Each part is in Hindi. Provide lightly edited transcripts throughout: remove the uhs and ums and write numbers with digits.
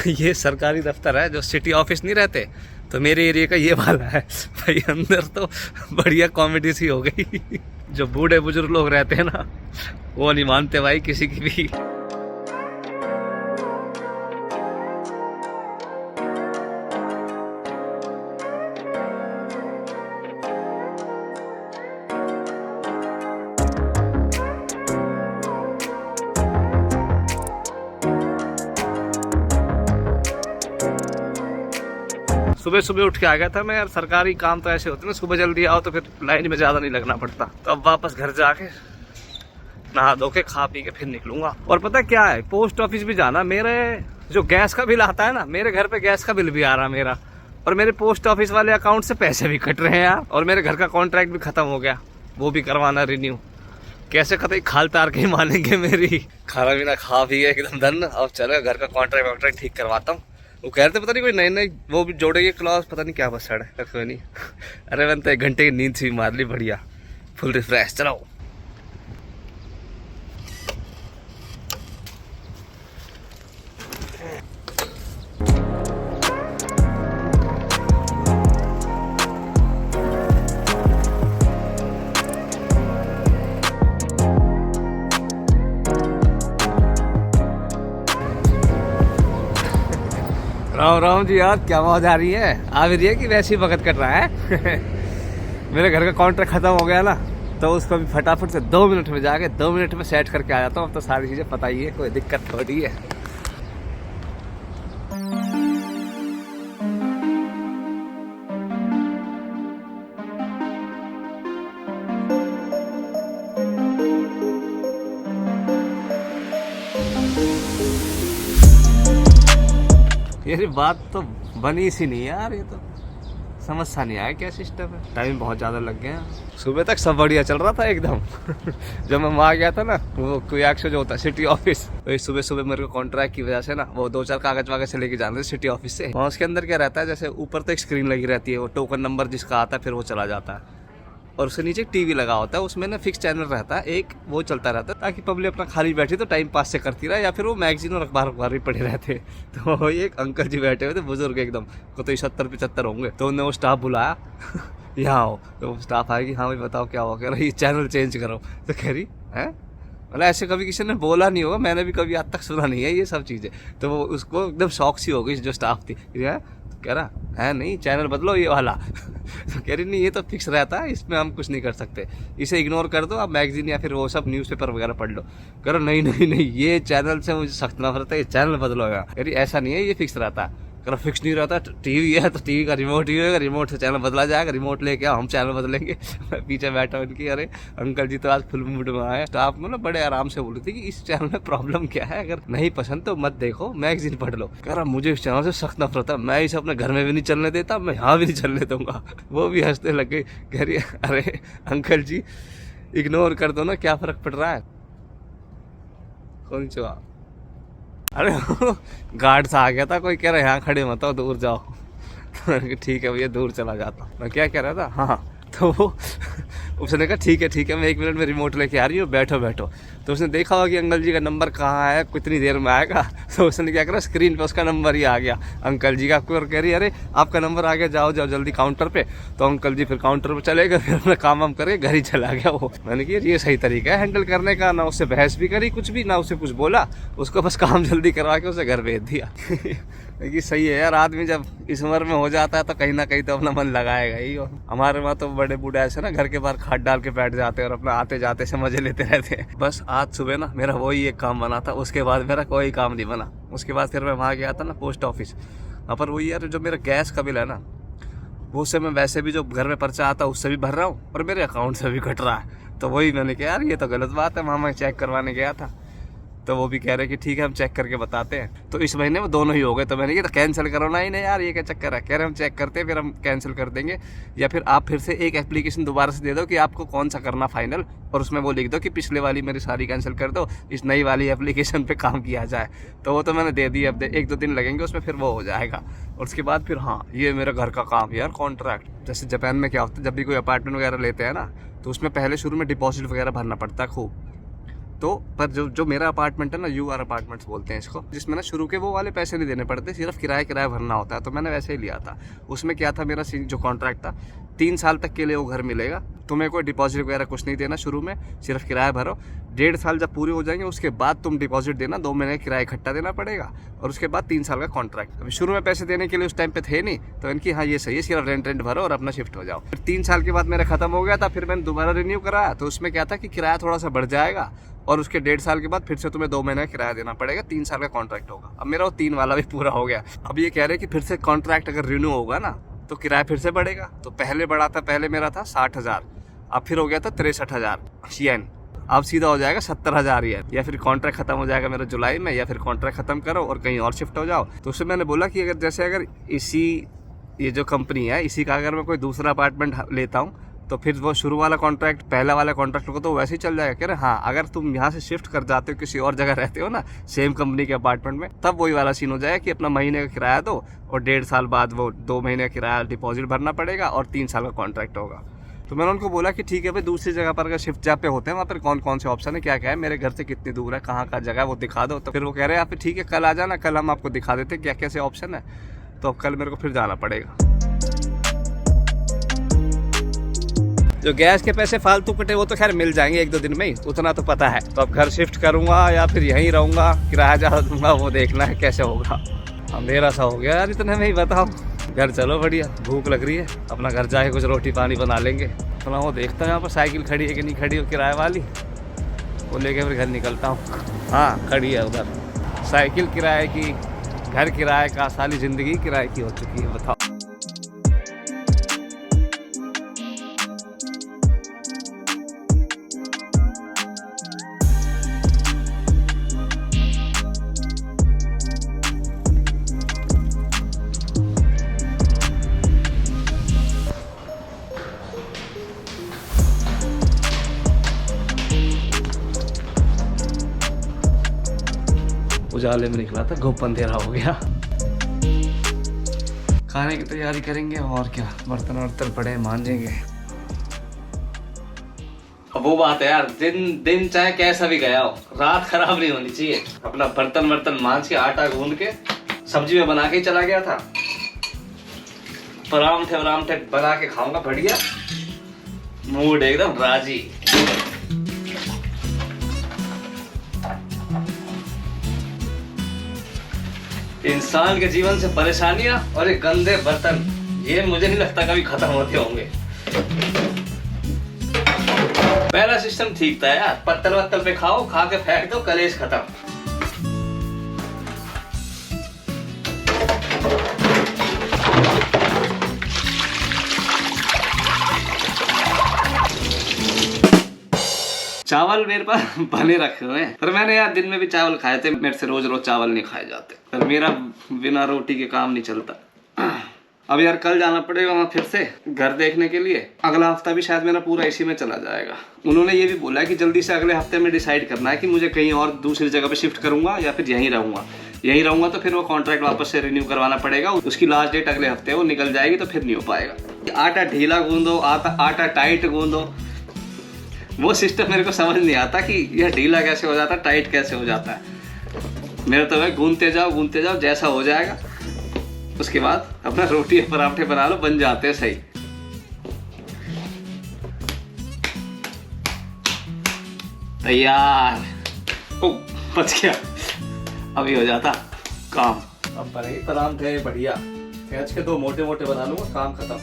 ये सरकारी दफ्तर है, जो सिटी ऑफिस नहीं रहते, तो मेरे एरिया का ये वाला है भाई। अंदर तो बढ़िया कॉमेडी सी हो गई। जो बूढ़े बुजुर्ग लोग रहते हैं ना, वो नहीं मानते भाई किसी की भी। सुबह सुबह उठ के आ गया था मैं यार। सरकारी काम तो ऐसे होते हैं ना, सुबह जल्दी आओ तो फिर लाइन में ज्यादा नहीं लगना पड़ता। तो अब वापस घर जाके नहा धो के खा पी के फिर निकलूंगा। और पता क्या है, पोस्ट ऑफिस भी जाना। मेरे जो गैस का बिल आता है ना, मेरे घर पे गैस का बिल भी आ रहा मेरा, और मेरे पोस्ट ऑफिस वाले अकाउंट से पैसे भी कट रहे हैं यार। और मेरे घर का कॉन्ट्रैक्ट भी खत्म हो गया, वो भी करवाना रिन्यू। कैसे कतई खाल तार के ही मानेंगे मेरी। खाना पीना खा पी एकदम धन। अब चलो घर का कॉन्ट्रैक्ट ठीक करवाता हूँ। वो कह रहे थे पता नहीं कोई नई नई वो भी जोड़ेगी क्लॉज, पता नहीं क्या बस है, कोई नहीं। अरे मैंने तो 1 घंटे की नींद सी मार ली, बढ़िया फुल रिफ्रेश। चलो राम राम जी यार, क्या आवाज आ रही है? आ भी रही है कि वैसे ही वक्त कट रहा है? मेरे घर का कॉन्ट्रैक्ट खत्म हो गया ना, तो उसको भी फटाफट से 2 मिनट में जाके 2 मिनट में सेट करके आ जाता हूँ। अब तो सारी चीजें पता ही है, कोई दिक्कत थोड़ी है। ये बात तो बनी सी नहीं यार, ये तो समझ सा नहीं आया क्या सिस्टम है। टाइम बहुत ज्यादा लग गया। सुबह तक सब बढ़िया चल रहा था एकदम। जब मैं वहाँ गया था ना, वो कोई एक्शन जो होता है सिटी ऑफिस, तो सुबह सुबह मेरे को कॉन्ट्रैक्ट की वजह से ना वो 2-4 कागज वागज से लेके जाने थे सिटी ऑफिस से। वहाँ उसके अंदर क्या रहता है, जैसे ऊपर तो एक स्क्रीन लगी रहती है, वो टोकन नंबर जिसका आता है फिर वो चला जाता है, और उसके नीचे टीवी लगा होता है, उसमें ना फिक्स चैनल रहता है एक, वो चलता रहता है ताकि पब्लिक अपना खाली बैठी तो टाइम पास से करती रहे, या फिर वो मैगजीन और अखबार भी पढ़े रहते। तो एक अंकल जी बैठे हुए थे, बुजुर्ग एकदम, को तो 70-75 होंगे। तो उन्होंने वो स्टाफ बुलाया, यहाँ आओ। तो वो स्टाफ आएगी, हाँ भाई बताओ क्या हुआ? कह रहा ये चैनल चेंज करो। तो कह रही है, मतलब ऐसे कभी किसी ने बोला नहीं होगा, मैंने भी कभी आज तक सुना नहीं है ये सब चीज़ें। तो वो उसको एकदम शौक सी हो गई जो स्टाफ थी। कह रहा है नहीं चैनल बदलो ये वाला। तो कह रही नहीं ये तो फिक्स रहता है, इसमें हम कुछ नहीं कर सकते, इसे इग्नोर कर दो, आप मैगजीन या फिर वो सब न्यूज़पेपर वगैरह पढ़ लो। कह रहा नहीं नहीं नहीं, ये चैनल से मुझे सख्त नफरत है, ये चैनल बदलो। कह रही ऐसा नहीं है, ये फिक्स रहता है। कह रहा फिक्स नहीं रहता, टीवी है तो टीवी का रिमोट ही होगा, रिमोट से चैनल बदला जाएगा, रिमोट लेके आओ हम चैनल बदलेंगे। मैं पीछे बैठा हूँ इनकी। अरे अंकल जी तो आज फुल मूड में आए। स्टाफ में ना बड़े आराम से बोली थी कि इस चैनल में प्रॉब्लम क्या है, अगर नहीं पसंद तो मत देखो, मैगजीन पढ़ लो। कह रहा मुझे इस चैनल से सख्त नफरत है, मैं इसे अपने घर में भी नहीं चलने देता, मैं यहाँ भी नहीं चलने दूंगा। वो भी हंसने लग गई। कह रही अरे अंकल जी इग्नोर कर दो ना, क्या फर्क पड़ रहा है? कौन सा? अरे गार्ड सा आ गया था कोई, कह रहा यहाँ खड़े मत हो, दूर जाओ। तो ठीक है भैया दूर चला जाता। मैं क्या कह रहा था, हाँ तो वो उसने कहा ठीक है मैं 1 मिनट में रिमोट लेके आ रही हूँ, बैठो बैठो। तो उसने देखा होगा कि अंकल जी का नंबर कहाँ है, कितनी देर में आएगा। तो उसने क्या करा, स्क्रीन पे उसका नंबर ही आ गया अंकल जी का। और कह रही अरे आपका नंबर आ गया, जाओ जाओ जल्दी काउंटर पे। तो अंकल जी फिर काउंटर पे चले गए, फिर अपना काम वाम करके घर ही चला गया वो। मैंने कहा ये सही तरीका है हैंडल करने का, ना उससे बहस भी करी कुछ भी, ना उससे कुछ बोला, उसको बस काम जल्दी करवा के उसे घर भेज दिया। लेकिन सही है यार, आदमी जब इस उम्र में हो जाता है तो कहीं ना कहीं तो अपना मन लगाएगा ही। और हमारे वहाँ तो बड़े बूढ़े ऐसे ना घर के बाहर खाट डाल के बैठ जाते हैं और अपना आते जाते से मजे लेते रहते हैं। बस आज सुबह ना मेरा वही एक काम बना था, उसके बाद मेरा कोई काम नहीं बना। उसके बाद फिर मैं वहाँ गया था ना पोस्ट ऑफिस, वहाँ पर वही यार जो मेरा गैस का बिल है ना, वो उससे मैं वैसे भी जो घर में पर्चा आता है उससे भी भर रहा हूँ और मेरे अकाउंट से भी कट रहा है। तो वही मैंने कहा यार ये तो गलत बात है। वहाँ मैं चेक करवाने गया था, तो वो भी कह रहे कि ठीक है हम चेक करके बताते हैं। तो इस महीने में दोनों ही हो गए। तो मैंने कहा कैंसिल करो ना। ही नहीं यार ये क्या चक्कर है? कह रहे हम चेक करते हैं फिर हम कैंसिल कर देंगे, या फिर आप फिर से एक एप्लीकेशन दोबारा से दे दो कि आपको कौन सा करना फाइनल, और उसमें वो लिख दो कि पिछले वाली मेरी सारी कैंसिल कर दो, इस नई वाली एप्लीकेशन पे काम किया जाए। तो वो तो मैंने दे दी, अब 1-2 दिन लगेंगे उसमें, फिर वो हो जाएगा। और उसके बाद फिर हाँ ये मेरा घर का काम यार, कॉन्ट्रैक्ट। जैसे जापान में क्या होता है, जब भी कोई अपार्टमेंट वगैरह लेते हैं ना, तो उसमें पहले शुरू में डिपॉजिट वगैरह भरना पड़ता है खूब। तो पर जो मेरा अपार्टमेंट है ना, यूआर अपार्टमेंट्स बोलते हैं इसको, जिसमें ना शुरू के वो वाले पैसे नहीं देने पड़ते, सिर्फ किराया भरना होता है। तो मैंने वैसे ही लिया था। उसमें क्या था, मेरा जो कॉन्ट्रैक्ट था 3 साल तक के लिए वो घर मिलेगा, तुम्हें कोई डिपॉजिट वगैरह कुछ नहीं देना शुरू में, सिर्फ किराया भरो। 1.5 साल जब पूरे हो जाएंगे उसके बाद तुम डिपॉजिट देना, 2 महीने किराया इकट्ठा देना पड़ेगा, और उसके बाद 3 साल का कॉन्ट्रैक्ट। अभी शुरू में पैसे देने के लिए उस टाइम पे थे नहीं, तो इनकी हाँ ये सही है, सिर्फ रेंट भरो और अपना शिफ्ट हो जाओ। फिर 3 साल के बाद मेरा खत्म हो गया था, फिर मैंने दोबारा रिन्यू कराया, तो उसमें क्या था कि किराया थोड़ा सा बढ़ जाएगा, और उसके 1.5 साल के बाद फिर से तुम्हें 2 महीने का किराया देना पड़ेगा, 3 साल का कॉन्ट्रैक्ट होगा। अब मेरा वो 3 वाला भी पूरा हो गया। अब ये कह रहे हैं कि फिर से कॉन्ट्रैक्ट अगर रिन्यू होगा ना तो किराया फिर से बढ़ेगा। तो पहले बढ़ा था, पहले मेरा था 60,000, अब फिर हो गया था 63,000 येन, अब सीधा हो जाएगा 70,000 येन। या फिर कॉन्ट्रैक्ट खत्म हो जाएगा मेरा जुलाई में, या फिर कॉन्ट्रैक्ट खत्म करो और कहीं और शिफ्ट हो जाओ। तो उससे मैंने बोला कि अगर ये जो कंपनी है इसी का अगर मैं कोई दूसरा अपार्टमेंट लेता हूँ तो फिर वो शुरू वाला कॉन्ट्रैक्ट, पहला वाला कॉन्ट्रैक्ट को तो वैसे ही चल जाएगा। कह रहे हाँ, अगर तुम यहाँ से शिफ्ट कर जाते हो, किसी और जगह रहते हो ना सेम कंपनी के अपार्टमेंट में, तब वही वाला सीन हो जाएगा कि अपना महीने का किराया दो और 1.5 साल बाद वो 2 महीने का किराया डिपॉजिट भरना पड़ेगा और 3 साल का कॉन्ट्रैक्ट होगा। तो मैंने उनको बोला कि ठीक है भाई, दूसरी जगह पर अगर शिफ्ट जहाँ पे होते हैं वहाँ पर कौन कौन से ऑप्शन है, क्या क्या है, मेरे घर से कितनी दूर है, कहाँ का जगह है, वो दिखा दो। तो फिर वो कह रहे हैं आप ठीक है कल आ जाना, कल हम आपको दिखा देते क्या कैसे ऑप्शन है। तो अब कल मेरे को फिर जाना पड़ेगा। जो गैस के पैसे फालतू कटे वो तो खैर मिल जाएंगे 1-2 दिन में ही, उतना तो पता है। तो अब घर शिफ्ट करूंगा या फिर यहीं रहूंगा, किराया ज़्यादा दूंगा, वो देखना है कैसे होगा। अंधेरा सा हो गया यार, इतने में ही बताओ। घर चलो, बढ़िया भूख लग रही है, अपना घर जाके कुछ रोटी पानी बना लेंगे। अपना वो देखता हूँ यहाँ पर साइकिल खड़ी है कि नहीं खड़ी हो किराए वाली, वो लेके फिर घर निकलता हूँ। हाँ खड़ी है उधर, साइकिल किराए की, घर किराए का, सारी ज़िंदगी किराए की हो चुकी है, बताओ। उजाले में निकला था, घुप अंधेरा हो गया। खाने की तैयारी करेंगे और क्या, बर्तन वर्तन पड़े मांजेंगे। अब वो बात है यार, दिन चाहे कैसा भी गया हो, रात खराब नहीं होनी चाहिए। अपना बर्तन वर्तन मांज के, आटा गूंद के, सब्जी में बना के ही चला गया था। परांठे बना के खाऊंगा बढ़िया, मूड एकदम राजी। इंसान के जीवन से परेशानियां और ये गंदे बर्तन, ये मुझे नहीं लगता कभी खत्म होते होंगे। पहला सिस्टम ठीक था यार, पत्तल वत्तल पे खाओ, खा के फेंक दो, कलेश खत्म। चावल मेरे पास बने रखे हुए हैं, पर मैंने यार दिन में भी चावल खाए थे, मेरे से रोज रोज चावल नहीं खाए जाते, पर मेरा बिना रोटी के काम नहीं चलता। अब यार कल जाना पड़ेगा वहाँ फिर से घर देखने के लिए। अगला हफ्ता भी शायद मेरा पूरा इसी में चला जाएगा। उन्होंने ये भी बोला है कि जल्दी से अगले हफ्ते में डिसाइड करना है कि मुझे कहीं और दूसरी जगह पे शिफ्ट करूंगा या फिर यहीं रहूंगा। तो फिर वो कॉन्ट्रैक्ट वापस से रिन्यू करवाना पड़ेगा, उसकी लास्ट डेट अगले हफ्ते वो निकल जाएगी, तो फिर नहीं हो पाएगा। आटा ढीला गूंदो, आटा टाइट गूंदो, वो सिस्टम मेरे को समझ नहीं आता कि यह ढीला कैसे हो जाता है, टाइट कैसे हो जाता है। मेरा तो भाई गूंदते जाओ, जैसा हो जाएगा उसके बाद अपना रोटी और पराठे बना लो, बन जाते हैं सही। तैयार, बच गया, अभी हो जाता काम। अब बने पराठे बढ़िया, प्याज के 2 मोटे मोटे बना लूंगा, काम खत्म।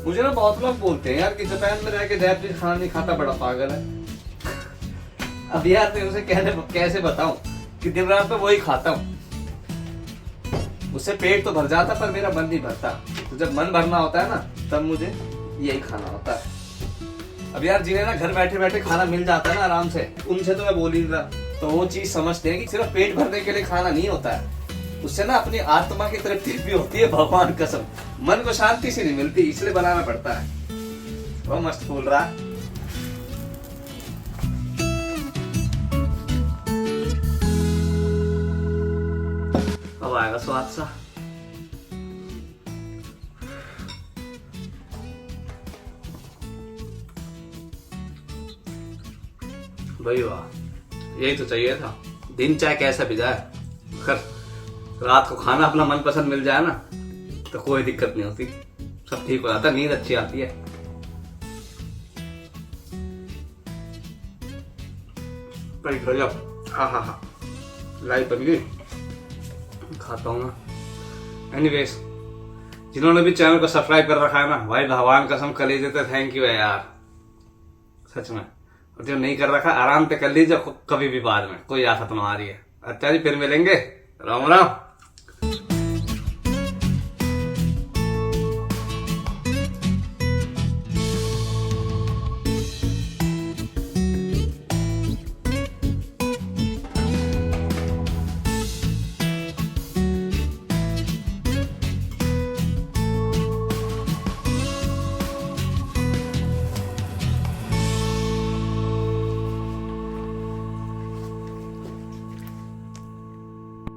मुझे ना बहुत लोग बोलते हैं यार कि जापान में रह के जापानी खाना नहीं खाता, बड़ा पागल है। अब यार मैं उसे कैसे बताऊं कि दिन रात में वही खाता हूँ, उससे पेट तो भर जाता पर मेरा मन नहीं भरता। तो जब मन भरना होता है ना तब मुझे यही खाना होता है। अब यार जिन्हें ना घर बैठे बैठे खाना मिल जाता है ना आराम से, उनसे तो मैं बोल ही रहा, तो वो चीज समझते हैं कि सिर्फ पेट भरने के लिए खाना नहीं होता है, उससे ना अपनी आत्मा की तृप्ति भी होती है। भगवान कसम, मन को शांति से नहीं मिलती, इसलिए बनाना पड़ता है। वो मस्त बोल रहा है। अब आएगा स्वाद सा। भाई वाह, यही तो चाहिए था। दिन चाहे कैसा भी जाए, अगर रात को खाना अपना मनपसंद मिल जाए ना तो कोई दिक्कत नहीं होती, सब ठीक हो जाता है, नींद अच्छी आती है। भाई गजब, हाँ हाँ हाँ, लाइव बन गई, खाता हूँ ना। एनीवेज, जिन्होंने भी चैनल को सब्सक्राइब कर रखा है ना, भाई भगवान कसम कलेजे तो थैंक यू है यार, सच में। और जो नहीं कर रखा आराम से कर लीजिए, कभी भी बाद में कोई आफत ना आ रही है। अच्छा जी, फिर मिलेंगे, राम राम।